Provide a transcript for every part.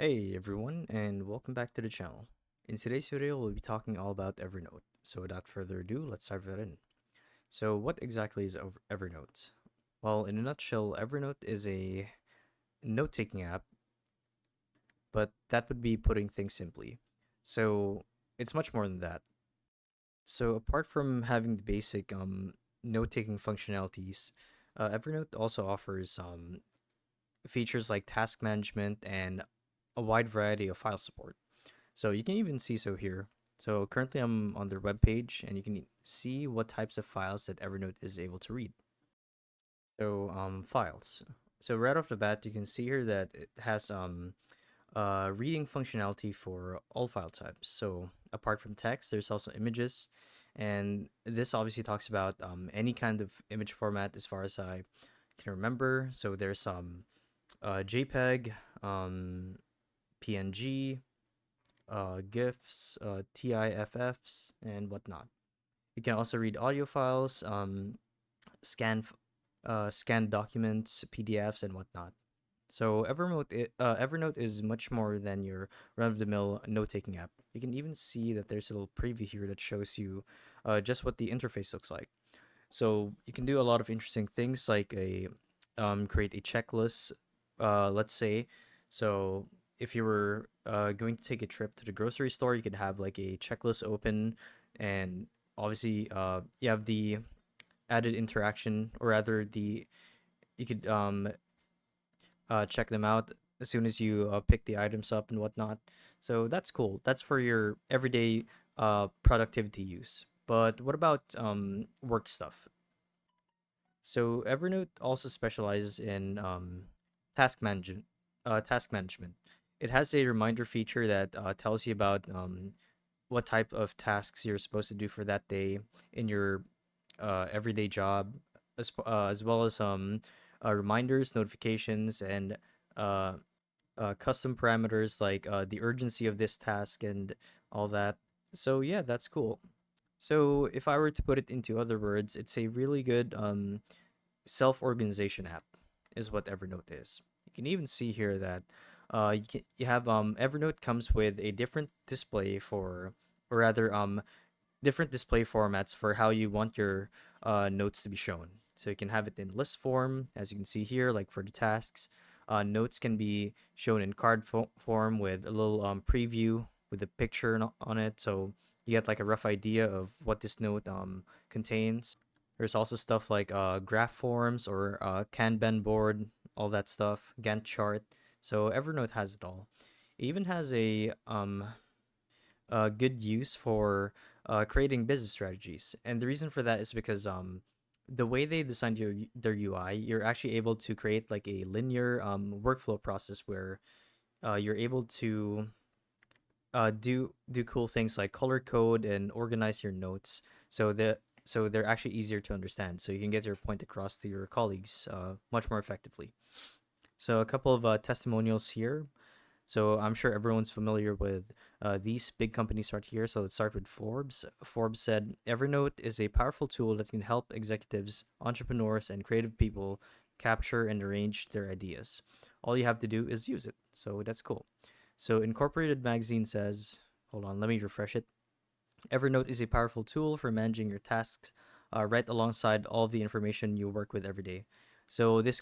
Hey everyone, and welcome back to the channel. In today's video, we'll be talking all about Evernote. So without further ado, let's dive right in. So what exactly is Evernote? Well, in a nutshell, Evernote is a note-taking app, but that would be putting things simply. So it's much more than that. So apart from having the basic note-taking functionalities, Evernote also offers features like task management and a wide variety of file support. So you can even see so here. So currently I'm on their webpage and you can see what types of files that Evernote is able to read. So files. So right off the bat, you can see here that it has reading functionality for all file types. So apart from text, there's also images, and this obviously talks about any kind of image format as far as I can remember. So there's JPEG, PNG, GIFs, TIFFs, and whatnot. You can also read audio files, scan documents, PDFs, and whatnot. So Evernote is much more than your run-of-the-mill note-taking app. You can even see that there's a little preview here that shows you just what the interface looks like. So you can do a lot of interesting things like create a checklist. Let's say, so if you were going to take a trip to the grocery store, you could have like a checklist open, and obviously you have the added interaction, or rather the you could check them out as soon as you pick the items up and whatnot. So that's cool. That's for your everyday productivity use. But what about work stuff? So Evernote also specializes in task management. Task management. It has a reminder feature that tells you about what type of tasks you're supposed to do for that day in your everyday job, as well as reminders, notifications, and uh, custom parameters like the urgency of this task and all that. So yeah, that's cool. So if I were to put it into other words, it's a really good self-organization app is what Evernote is. You can even see here that you have Evernote comes with a different display for, or rather different display formats for how you want your notes to be shown. So you can have it in list form, as you can see here, like for the tasks. Notes can be shown in card form with a little preview with a picture on it, so you get like a rough idea of what this note contains. There's also stuff like graph forms or Kanban board, all that stuff, Gantt chart. So Evernote has it all. It even has a good use for creating business strategies, and the reason for that is because the way they designed their UI, you're actually able to create like a linear workflow process where you're able to do cool things like color code and organize your notes so they're actually easier to understand, so you can get your point across to your colleagues much more effectively. So a couple of testimonials here. So I'm sure everyone's familiar with these big companies right here. So let's start with Forbes. Forbes said Evernote is a powerful tool that can help executives, entrepreneurs, and creative people capture and arrange their ideas. All you have to do is use it. So that's cool. So Incorporated Magazine says, hold on, let me refresh it. Evernote is a powerful tool for managing your tasks right alongside all of the information you work with every day. So this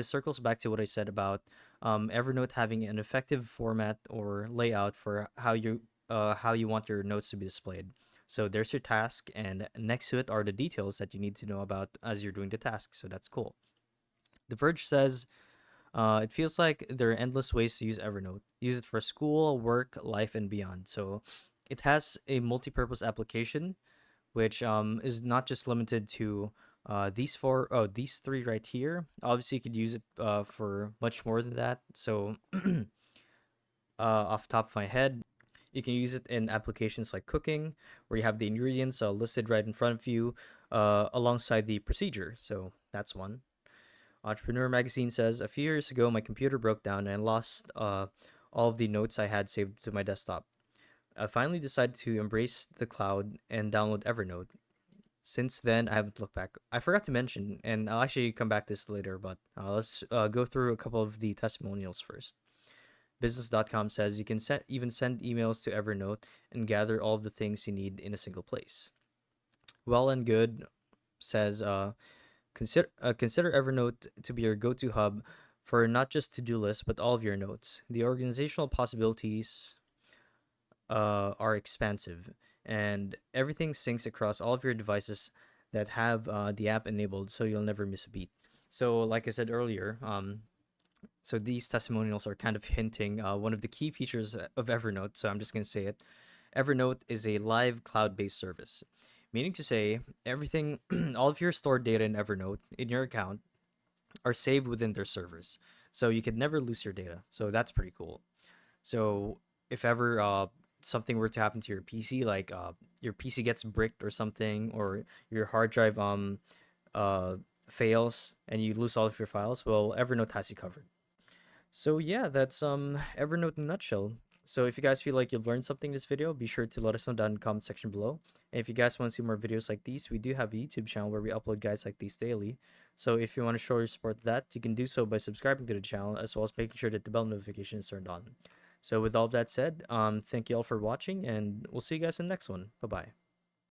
circles back to what I said about Evernote having an effective format or layout for how you want your notes to be displayed. So there's your task, and next to it are the details that you need to know about as you're doing the task. So that's cool. The Verge says it feels like there are endless ways to use Evernote. Use it for school, work, life, and beyond. So it has a multi-purpose application, which is not just limited to these three right here. Obviously, you could use it for much more than that. So, off the top of my head, you can use it in applications like cooking, where you have the ingredients listed right in front of you, alongside the procedure. So that's one. Entrepreneur Magazine says, a few years ago, my computer broke down and I lost all of the notes I had saved to my desktop. I finally decided to embrace the cloud and download Evernote. Since then, I haven't looked back. I forgot to mention, and I'll actually come back to this later, but let's go through a couple of the testimonials first. Business.com says you can even send emails to Evernote and gather all of the things you need in a single place. Well and good says consider Evernote to be your go-to hub for not just to-do lists but all of your notes. The organizational possibilities are expansive, and everything syncs across all of your devices that have the app enabled, so you'll never miss a beat. So, like I said earlier, so these testimonials are kind of hinting one of the key features of Evernote. So I'm just gonna say it. Evernote is a live cloud-based service, meaning to say everything, all of your stored data in Evernote in your account are saved within their servers, so you could never lose your data. So that's pretty cool. So if ever something were to happen to your PC, like your PC gets bricked or something, or your hard drive uh fails and you lose all of your files, well, Evernote has you covered. So yeah, that's Evernote in a nutshell. So if you guys feel like you've learned something in this video, be sure to let us know down in the comment section below. And if you guys want to see more videos like these, we do have a YouTube channel where we upload guides like these daily. So if you want to show your support to that, you can do so by subscribing to the channel as well as making sure that the bell notification is turned on. So with all of that said, thank you all for watching, and we'll see you guys in the next one. Bye bye.